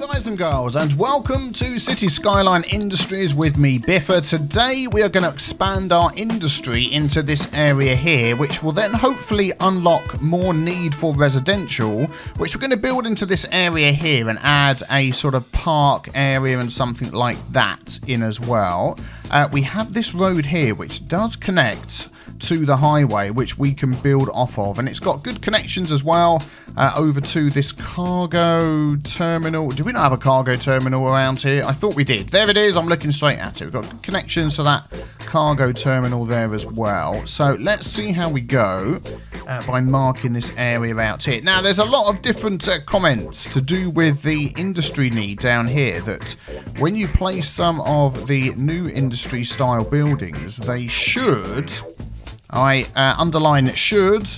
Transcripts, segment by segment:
Guys and girls, and welcome to Cities Skyline Industries with me, Biffa. Today we are going to expand our industry into this area here, which will then hopefully unlock more need for residential, which we're going to build into this area here and add a sort of park area and something like that in as well. We have this road here which does connect to the highway, which we can build off of, and it's got good connections as well over to this cargo terminal. Do we not have a cargo terminal around here? I thought we did. There it is. I'm looking straight at it. We've got connections to that cargo terminal there as well. So let's see how we go by marking this area out here. Now there's a lot of different comments to do with the industry need down here, that when you place some of the new industry style buildings, they should, I underline should,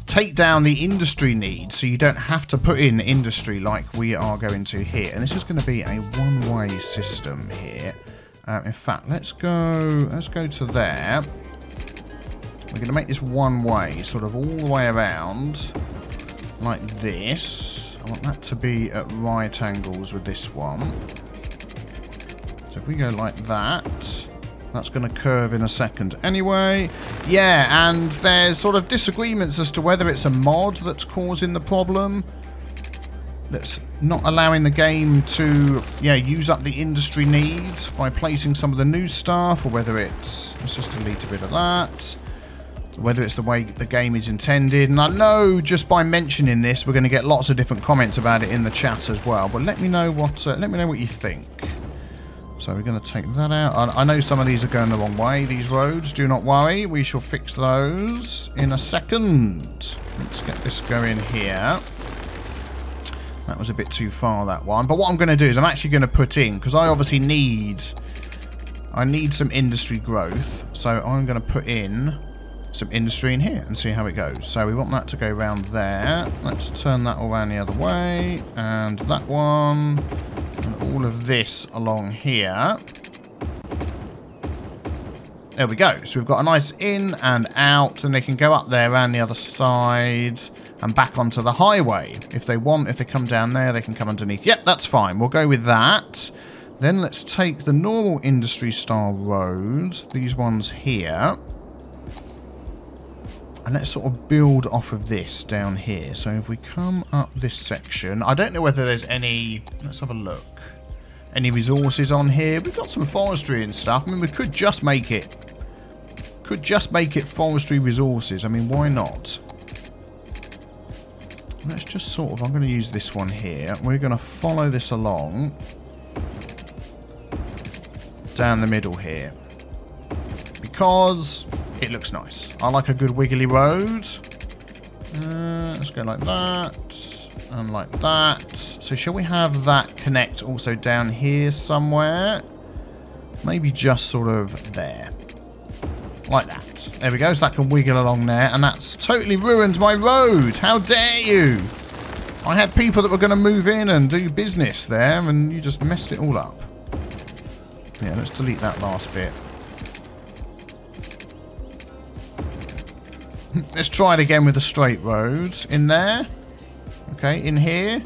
take down the industry need, so you don't have to put in industry like we are going to here. And this is going to be a one-way system here. In fact, let's go to there. We're going to make this one-way, sort of all the way around, like this. I want that to be at right angles with this one. So if we go like that, that's going to curve in a second anyway. Yeah, and there's sort of disagreements as to whether it's a mod that's causing the problem, that's not allowing the game to, yeah, use up the industry needs by placing some of the new stuff, or whether it's, let's just delete a bit of that, whether it's the way the game is intended. And I know just by mentioning this, we're going to get lots of different comments about it in the chat as well. But let me know what you think. So we're going to take that out. I know some of these are going the wrong way, these roads. Do not worry. We shall fix those in a second. Let's get this going here. That was a bit too far, that one. But what I'm going to do is I'm actually going to put in, because I obviously need some industry growth. So I'm going to put in some industry in here and see how it goes. So we want that to go around there. Let's turn that all around the other way. And that one. And all of this along here. There we go. So we've got a nice in and out, and they can go up there around the other side and back onto the highway. If they want, if they come down there, they can come underneath. Yep, that's fine. We'll go with that. Then let's take the normal industry style roads, these ones here, and let's sort of build off of this down here. So if we come up this section, I don't know whether there's any, let's have a look, any resources on here. We've got some forestry and stuff. I mean, we could just make it forestry resources. I mean, why not? Let's just sort of, I'm going to use this one here. We're going to follow this along down the middle here, because it looks nice. I like a good wiggly road. Let's go like that and like that. So shall we have that connect also down here somewhere? Maybe just sort of there. Like that. There we go. So that can wiggle along there. And that's totally ruined my road. How dare you? I had people that were going to move in and do business there, and you just messed it all up. Yeah, let's delete that last bit. Let's try it again with the straight roads in there. Okay, in here.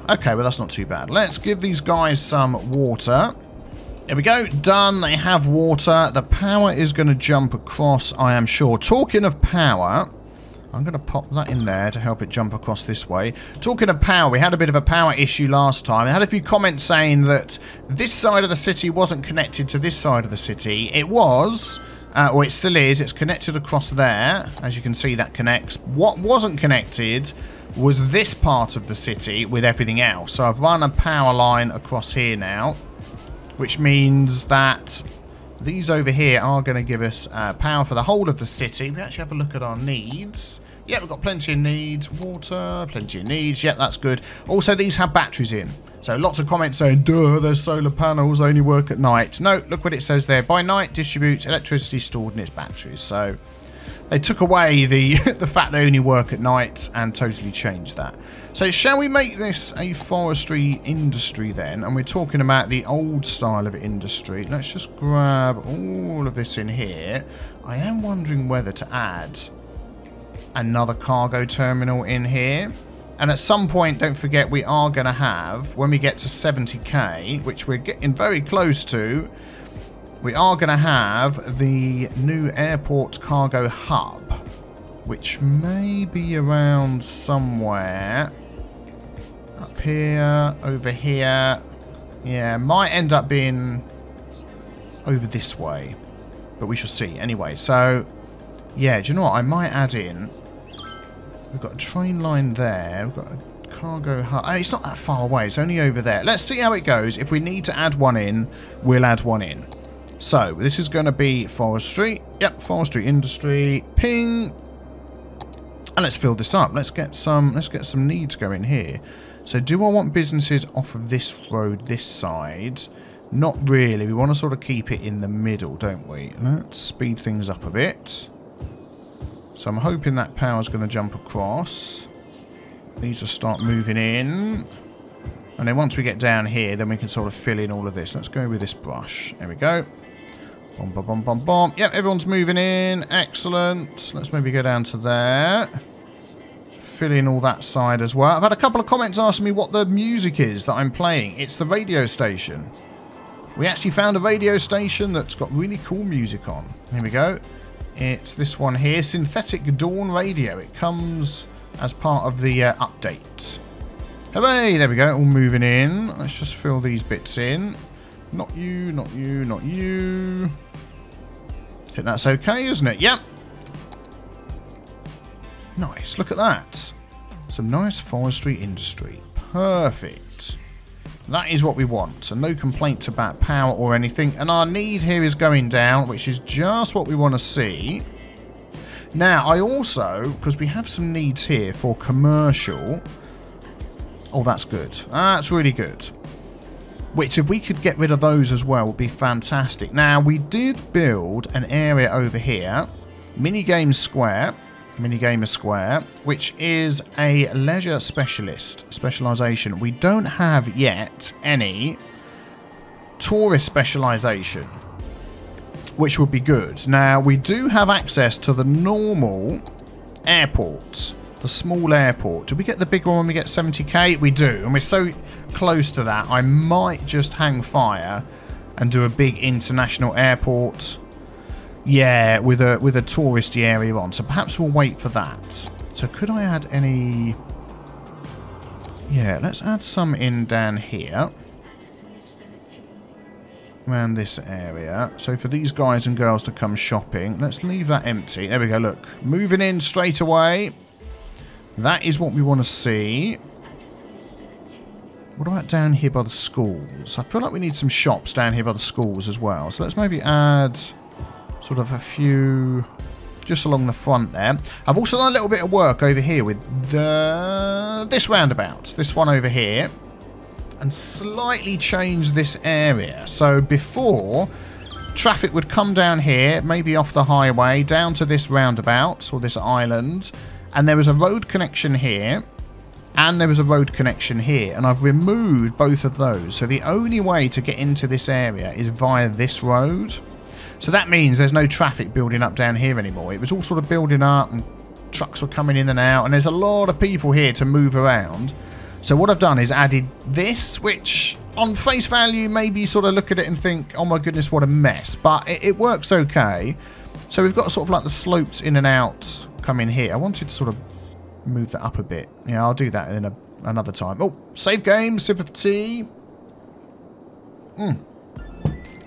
Okay, well that's not too bad. Let's give these guys some water. There we go. Done. They have water. The power is going to jump across, I am sure. Talking of power, I'm going to pop that in there to help it jump across this way. Talking of power, we had a bit of a power issue last time. I had a few comments saying that this side of the city wasn't connected to this side of the city. It was... or it still is. It's connected across there. As you can see, that connects. What wasn't connected was this part of the city with everything else. So I've run a power line across here now, which means that these over here are going to give us power for the whole of the city. We actually have a look at our needs. Yeah, we've got plenty of needs. Water, plenty of needs. Yeah, that's good. Also, these have batteries in. So lots of comments saying, duh, there's solar panels, only work at night. No, look what it says there. By night, distributes electricity stored in its batteries. So they took away the fact they only work at night and totally changed that. So shall we make this a forestry industry then? And we're talking about the old style of industry. Let's just grab all of this in here. I am wondering whether to add another cargo terminal in here. And at some point, don't forget, we are going to have, when we get to 70k, which we're getting very close to, we are going to have the new airport cargo hub, which may be around somewhere. Up here, over here. Yeah, might end up being over this way. But we shall see. Anyway, so, yeah, do you know what? I might add in... We've got a train line there. We've got a cargo hub. Oh, it's not that far away. It's only over there. Let's see how it goes. If we need to add one in, we'll add one in. So, this is going to be forestry. Yep, forestry industry. Ping. And let's fill this up. Let's get some needs going here. So, do I want businesses off of this road, this side? Not really. We want to sort of keep it in the middle, don't we? Let's speed things up a bit. So I'm hoping that power's going to jump across. These will start moving in. And then once we get down here, then we can sort of fill in all of this. Let's go with this brush. There we go. Bom, bom, bom, bom, bom. Yep, everyone's moving in. Excellent. Let's maybe go down to there. Fill in all that side as well. I've had a couple of comments asking me what the music is that I'm playing. It's the radio station. We actually found a radio station that's got really cool music on. Here we go. It's this one here, Synthetic Dawn Radio. It comes as part of the update. Hooray! There we go, all moving in. Let's just fill these bits in. Not you, not you, not you. I think that's okay, isn't it? Yep. Nice, look at that. Some nice forestry industry. Perfect. That is what we want. So no complaints about power or anything. And our need here is going down, which is just what we want to see. Now, I also, because we have some needs here for commercial. Oh, that's good. That's really good. Which, if we could get rid of those as well, would be fantastic. Now, we did build an area over here. Minigamer Square, which is a leisure specialisation. We don't have yet any tourist specialisation, which would be good. Now, we do have access to the normal airport, the small airport. Do we get the big one when we get 70k? We do, and we're so close to that, I might just hang fire and do a big international airport. Yeah, with a touristy area on. So perhaps we'll wait for that. So could I add any... Yeah, let's add some in down here. Around this area. So for these guys and girls to come shopping, let's leave that empty. There we go, look. Moving in straight away. That is what we want to see. What about down here by the schools? I feel like we need some shops down here by the schools as well. So let's maybe add... sort of a few just along the front there. I've also done a little bit of work over here with this roundabout, this one over here, and slightly changed this area. So before, traffic would come down here, maybe off the highway, down to this roundabout or this island, and there was a road connection here, and there was a road connection here, and I've removed both of those. So the only way to get into this area is via this road. So that means there's no traffic building up down here anymore. It was all sort of building up and trucks were coming in and out. And there's a lot of people here to move around. So what I've done is added this, which on face value, maybe you sort of look at it and think, oh my goodness, what a mess. But it works okay. So we've got sort of like the slopes in and out coming here. I wanted to sort of move that up a bit. Yeah, I'll do that in another time. Oh, save game, sip of tea.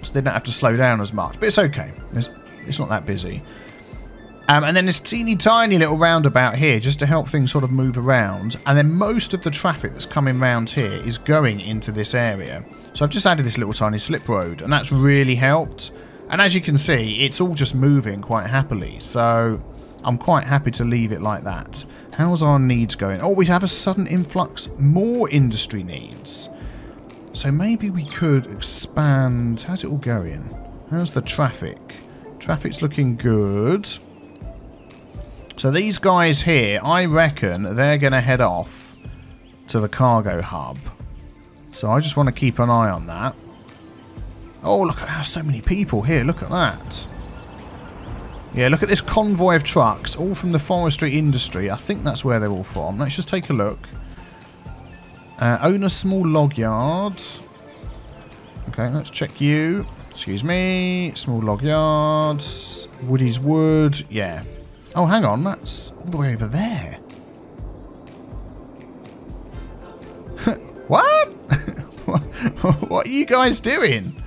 So they don't have to slow down as much. But it's okay. It's not that busy. And then this teeny tiny little roundabout here just to help things sort of move around. And then most of the traffic that's coming round here is going into this area. So I've just added this little tiny slip road. And that's really helped. And as you can see, it's all just moving quite happily. So I'm quite happy to leave it like that. How's our needs going? Oh, we have a sudden influx. More industry needs. So maybe we could expand... How's it all going? How's the traffic? Traffic's looking good. So these guys here, I reckon they're going to head off to the cargo hub. So I just want to keep an eye on that. Oh, look at so many people here. Look at that. Yeah, look at this convoy of trucks, all from the forestry industry. I think that's where they're all from. Let's just take a look. Own a small log yard. Okay, let's check you. Excuse me. Small log yard. Woody's wood. Yeah. Oh, hang on. That's all the way over there. What? What are you guys doing?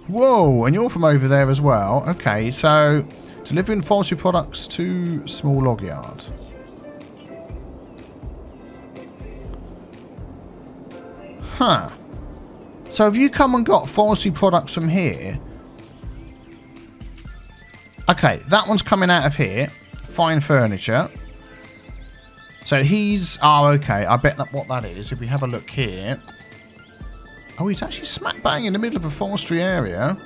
Whoa, and you're from over there as well. Okay, so delivering forestry products to small log yard. Huh. So have you come and got forestry products from here? Okay, that one's coming out of here. Fine furniture. So he's... Oh, okay. I bet that what that is. If we have a look here... Oh, he's actually smack bang in the middle of a forestry area.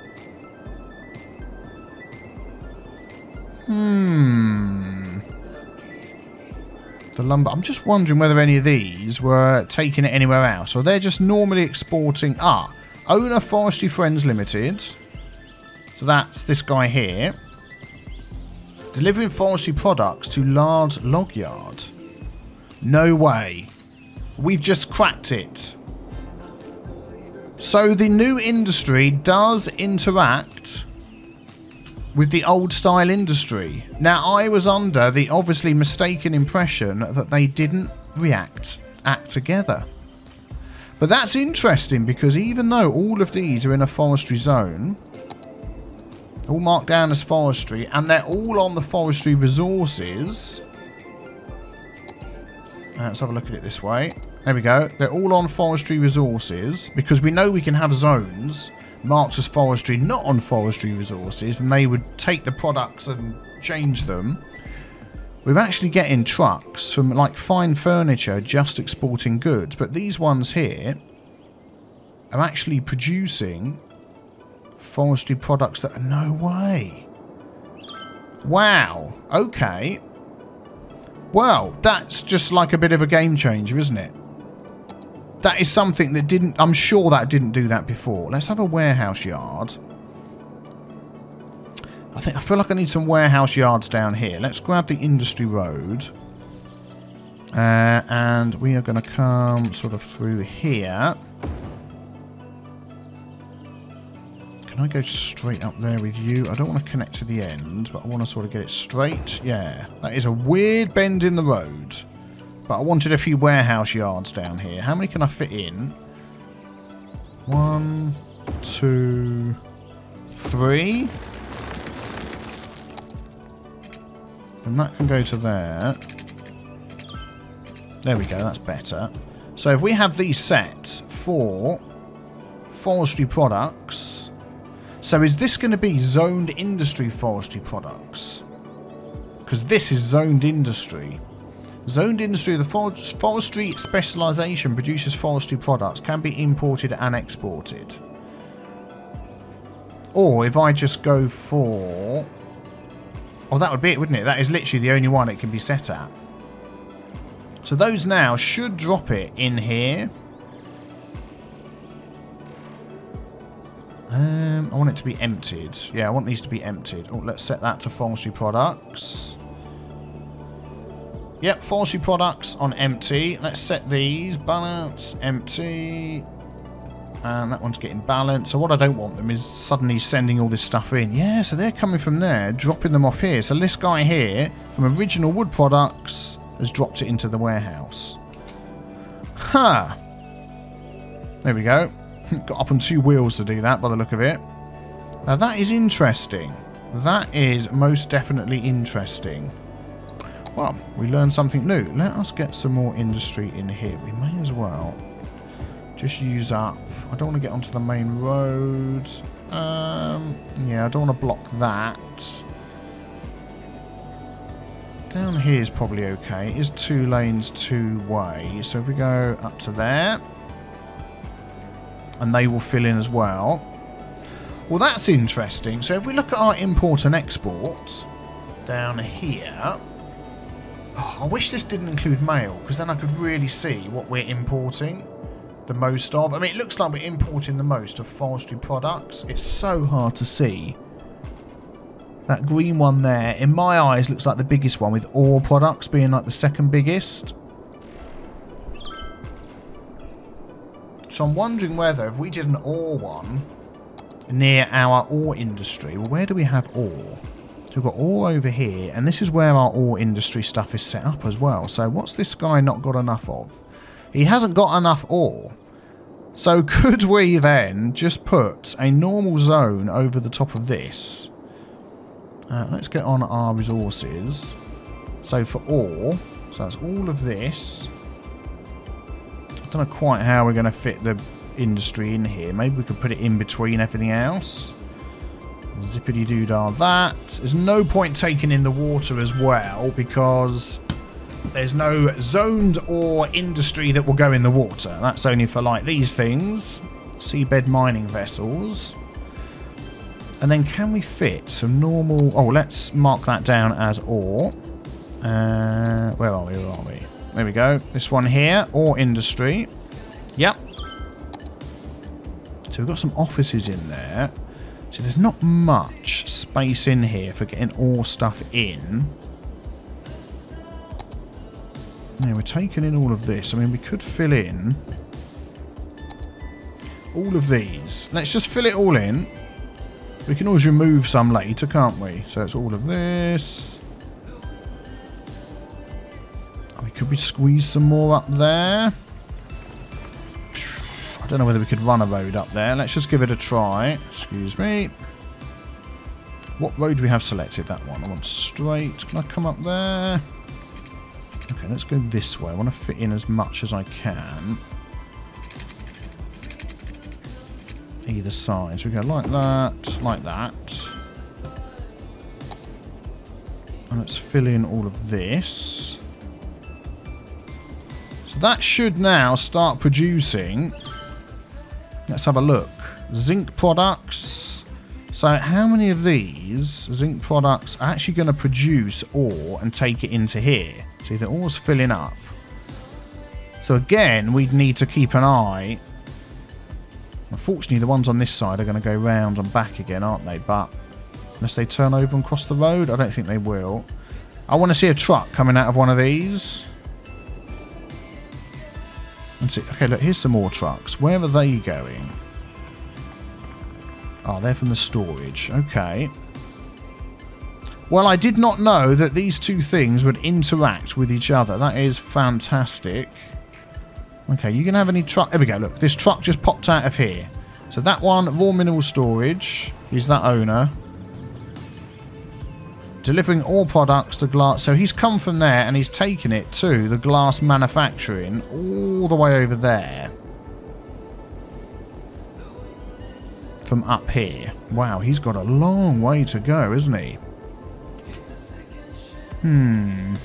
The lumber... I'm just wondering whether any of these were taking it anywhere else. Or they're just normally exporting... Ah, Owner Forestry Friends Limited. So that's this guy here. Delivering forestry products to large log yard. No way. We've just cracked it. So the new industry does interact with the old style industry. Now, I was under the obviously mistaken impression that they didn't act together. But that's interesting because even though all of these are in a forestry zone, all marked down as forestry, and they're all on the forestry resources... let's have a look at it this way. There we go. They're all on forestry resources because we know we can have zones marked as forestry, not on forestry resources, and they would take the products and change them. We're actually getting trucks from like fine furniture just exporting goods, but these ones here are actually producing forestry products that are no way. Wow. Okay. Well, that's just like a bit of a game changer, isn't it? That is something that didn't... I'm sure that didn't do that before. Let's have a warehouse yard. I feel like I need some warehouse yards down here. Let's grab the industry road. And we are going to come sort of through here. Can I go straight up there with you? I don't want to connect to the end, but I want to sort of get it straight. Yeah, that is a weird bend in the road. But I wanted a few warehouse yards down here. How many can I fit in? 1, 2, 3. And that can go to there. There we go, that's better. So if we have these set for forestry products... So is this going to be zoned industry forestry products? Because this is zoned industry. Zoned industry, the forestry specialisation produces forestry products, can be imported and exported. Or if I just go for... Oh, that would be it, wouldn't it? That is literally the only one it can be set at. So those now should drop it in here. I want it to be emptied. Yeah, I want these to be emptied. Oh, let's set that to forestry products. Yep, forestry products on empty. Let's set these. Balance, empty. And that one's getting balanced. So what I don't want them is suddenly sending all this stuff in. Yeah, so they're coming from there, dropping them off here. So this guy here, from original wood products, has dropped it into the warehouse. Huh. There we go. Got up on 2 wheels to do that by the look of it. Now that is interesting. That is most definitely interesting. Well, we learned something new. Let us get some more industry in here. We may as well just use up... I don't want to get onto the main road. Yeah, I don't want to block that. Down here is probably okay. It is 2 lanes, 2 ways. So if we go up to there... And they will fill in as well. Well, that's interesting. So if we look at our import and export down here... Oh, I wish this didn't include mail, because then I could really see what we're importing the most of. I mean, it looks like we're importing the most of forestry products. It's so hard to see. That green one there, in my eyes, looks like the biggest one, with ore products being like the second biggest. So I'm wondering whether if we did an ore one near our ore industry. Well, where do we have ore? So we've got ore over here, and this is where our ore industry stuff is set up as well. So what's this guy not got enough of? He hasn't got enough ore. So could we then just put a normal zone over the top of this? Let's get on our resources. So for ore, so that's all of this. I don't know quite how we're going to fit the industry in here. Maybe we could put it in between everything else. Zippity-doo-dah that. There's no point taking in the water as well because there's no zoned ore industry that will go in the water. That's only for like these things. Seabed mining vessels. And then can we fit some normal... Oh, let's mark that down as ore. Where are we? Where are we? There we go. This one here. Ore industry. Yep. So we've got some offices in there. So there's not much space in here for getting ore stuff in. Yeah, we're taking in all of this. I mean, we could fill in all of these. Let's just fill it all in. We can always remove some later, can't we? So it's all of this. Could we squeeze some more up there? I don't know whether we could run a road up there. Let's just give it a try. Excuse me. What road do we have selected? That one. I want straight. Can I come up there? Okay, let's go this way. I want to fit in as much as I can. Either side. So we go like that, like that. And let's fill in all of this. So that should now start producing. Let's have a look. Zinc products. So how many of these zinc products are actually going to produce ore and take it into here? See, the ore's filling up. So again, we'd need to keep an eye. Unfortunately, the ones on this side are going to go round and back again, aren't they? But unless they turn over and cross the road, I don't think they will. I want to see a truck coming out of one of these. Let's see. Okay, look, here's some more trucks. Where are they going? Oh, they're from the storage. Okay. Well, I did not know that these two things would interact with each other. That is fantastic. Okay, you can have any truck... There we go, look. This truck just popped out of here. So that one, raw mineral storage. He's that owner. Delivering all products to glass. So he's come from there and he's taken it to the glass manufacturing all the way over there. From up here. Wow, he's got a long way to go, isn't he? I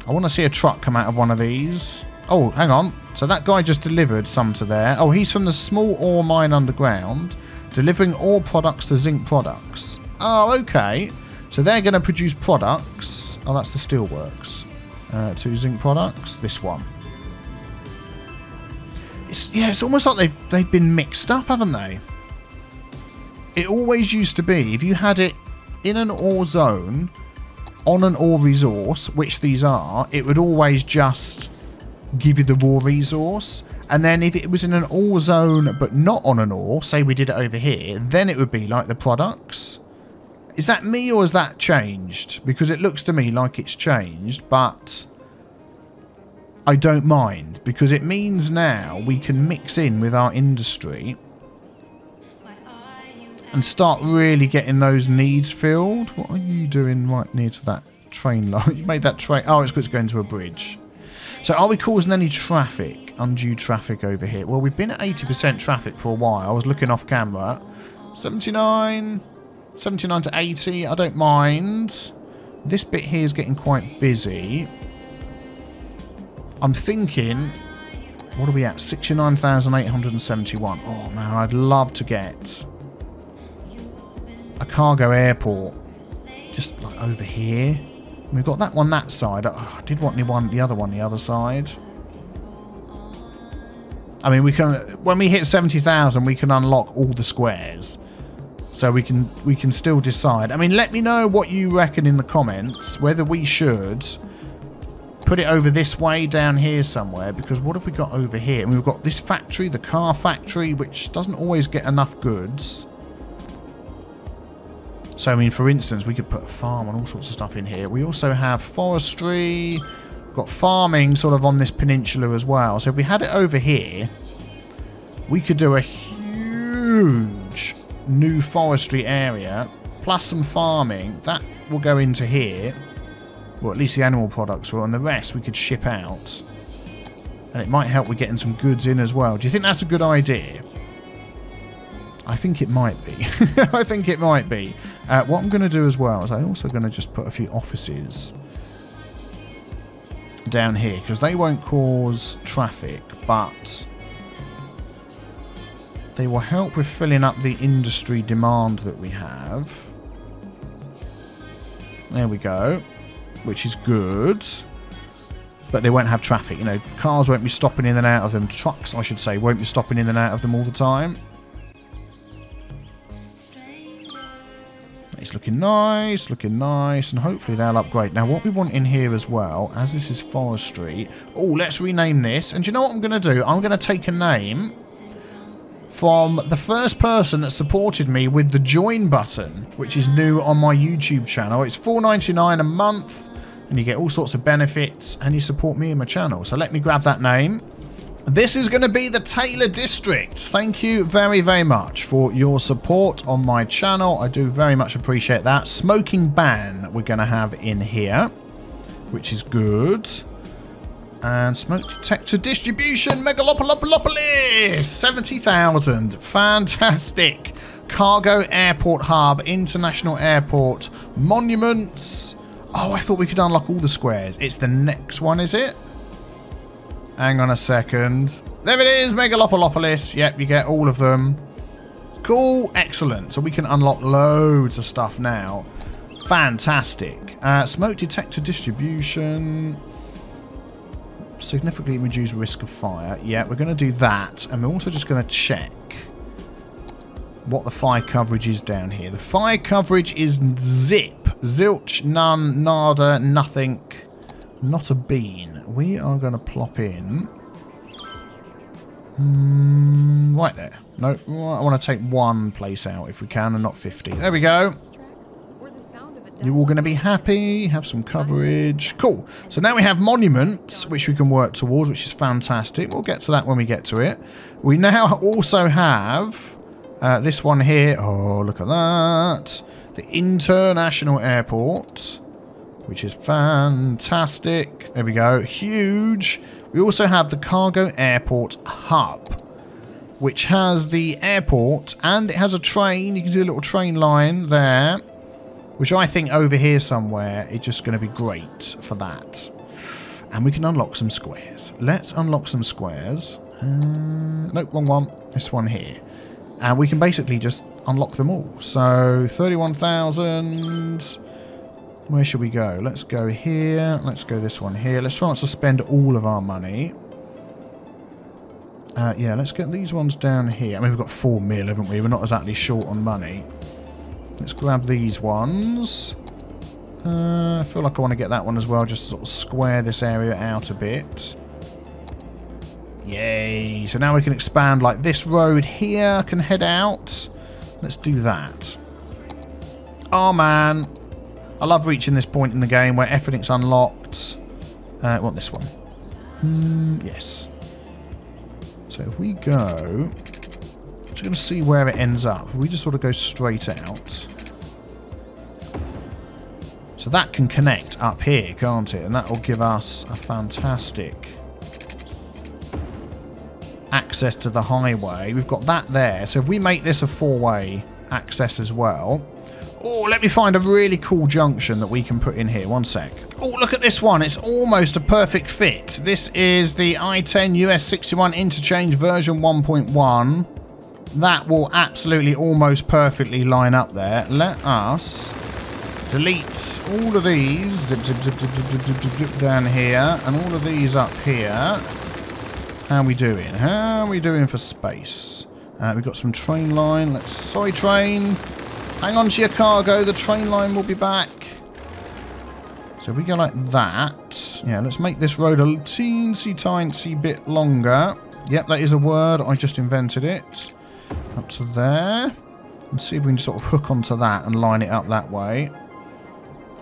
want to see a truck come out of one of these. Oh, hang on. So that guy just delivered some to there. Oh, he's from the small ore mine underground. Delivering ore products to zinc products. Oh, okay. So they're going to produce products. Oh, that's the steelworks. To zinc products. This one. It's almost like they've been mixed up, haven't they? It always used to be, if you had it in an ore zone, on an ore resource, which these are, it would always just give you the raw resource. And then if it was in an ore zone, but not on an ore, say we did it over here, then it would be like the products. Is that me or has that changed? Because it looks to me like it's changed, but I don't mind. Because it means now we can mix in with our industry and start really getting those needs filled. What are you doing right near to that train line? You made that train... Oh, it's because it's going to a bridge. So are we causing any traffic? Undue traffic over here. Well, we've been at 80% traffic for a while. I was looking off camera. 79 to 80. I don't mind. This bit here is getting quite busy. I'm thinking... What are we at? 69,871. Oh, man, I'd love to get a cargo airport just like over here. We've got that one that side. Oh, I did want the other one the other side. I mean, we can, when we hit 70,000, we can unlock all the squares. So we can still decide. I mean, let me know what you reckon in the comments, whether we should put it over this way down here somewhere, because what have we got over here? And we've got this factory, the car factory, which doesn't always get enough goods. So, I mean, for instance, we could put a farm and all sorts of stuff in here. We also have forestry, got farming sort of on this peninsula as well. So if we had it over here, we could do a huge new forestry area, plus some farming. That will go into here. Well, at least the animal products will, and the rest we could ship out. And it might help with getting some goods in as well. Do you think that's a good idea? I think it might be. I think it might be. What I'm going to do as well is I'm also going to just put a few offices down here, because they won't cause traffic, but they will help with filling up the industry demand that we have. There we go. Which is good, but they won't have traffic. You know, cars won't be stopping in and out of them. Trucks, I should say, won't be stopping in and out of them all the time. It's looking nice, and hopefully they'll upgrade. Now, what we want in here as well, as this is forestry... Oh, let's rename this. And do you know what I'm going to do? I'm going to take a name from the first person that supported me with the join button, which is new on my YouTube channel. It's $4.99 a month. And you get all sorts of benefits, and you support me and my channel. So let me grab that name. This is going to be the Taylor District. Thank you very, very much for your support on my channel. I do very much appreciate that. Smoking ban we're going to have in here, which is good. And smoke detector distribution, Megalopolopolis, 70,000. Fantastic. Cargo airport hub, international airport, monuments. Oh, I thought we could unlock all the squares. It's the next one, is it? Hang on a second. There it is, Megalopolopolis. Yep, you get all of them. Cool, excellent. So we can unlock loads of stuff now. Fantastic. Smoke detector distribution. Significantly reduce risk of fire. Yeah, we're going to do that. And we're also just going to check what the fire coverage is down here. The fire coverage is zip. Zilch, none, nada, nothing, not a bean. We are going to plop in... right there. No, I want to take one place out if we can, and not 50. There we go. You're all going to be happy. Have some coverage. Cool. So now we have monuments, which we can work towards, which is fantastic. We'll get to that when we get to it. We now also have this one here. Oh, look at that. The International Airport, which is fantastic. There we go. Huge. We also have the Cargo Airport Hub, which has the airport, and it has a train. You can see a little train line there, which I think over here somewhere is just going to be great for that. And we can unlock some squares. Let's unlock some squares. Nope, wrong one. This one here. And we can basically just unlock them all. So 31,000. Where should we go? Let's go here. Let's go this one here. Let's try not to spend all of our money. Yeah, let's get these ones down here. I mean, we've got 4 mil, haven't we? We're not exactly short on money. Let's grab these ones. I feel like I want to get that one as well, just to sort of square this area out a bit. Yay. So now we can expand, like this road here can head out. Let's do that. Oh, man. I love reaching this point in the game where everything's unlocked. I want this one. Yes. So if we go... just going to see where it ends up. We just sort of go straight out. So that can connect up here, can't it? And that will give us a fantastic access to the highway. We've got that there. So if we make this a 4-way access as well... oh, let me find a really cool junction that we can put in here. One sec. Oh, look at this one. It's almost a perfect fit. This is the I-10 US 61 interchange version 1.1. That will absolutely almost perfectly line up there. Let us delete all of these down here and all of these up here. How are we doing? How are we doing for space? We've got some train line. Sorry, train. Hang on to your cargo. The train line will be back. So we go like that. Yeah, let's make this road a teensy-tiny bit longer. Yep, that is a word. I just invented it. Up to there. And see if we can sort of hook onto that and line it up that way.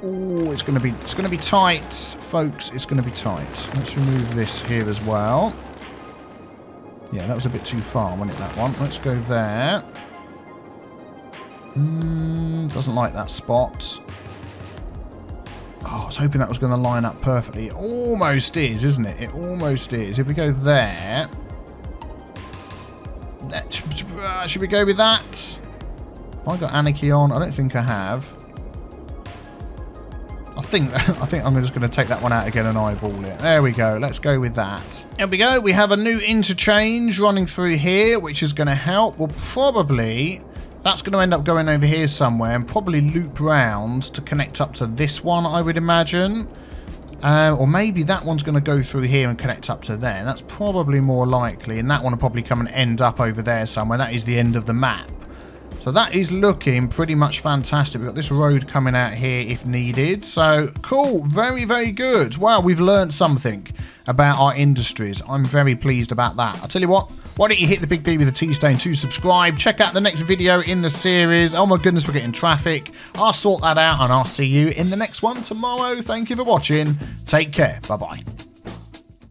Oh, it's gonna be tight, folks. It's gonna be tight. Let's remove this here as well. Yeah, that was a bit too far, wasn't it, that one? Let's go there. Doesn't like that spot. Oh, I was hoping that was going to line up perfectly. It almost is, isn't it? It almost is. If we go there... should we go with that? Have I got Anarchy on? I don't think I have. I think I'm just going to take that one out again and eyeball it. There we go. Let's go with that. There we go. We have a new interchange running through here, which is going to help. We'll probably... That's going to end up going over here somewhere and probably loop round to connect up to this one, I would imagine. Or maybe that one's going to go through here and connect up to there. That's probably more likely. And that one will probably come and end up over there somewhere. That is the end of the map. So that is looking pretty much fantastic. We've got this road coming out here if needed. So, cool. Very, very good. Wow, we've learned something about our industries. I'm very pleased about that. I'll tell you what, why don't you hit the big B with the T-Stone to subscribe. Check out the next video in the series. Oh my goodness, we're getting traffic. I'll sort that out and I'll see you in the next one tomorrow. Thank you for watching. Take care. Bye-bye.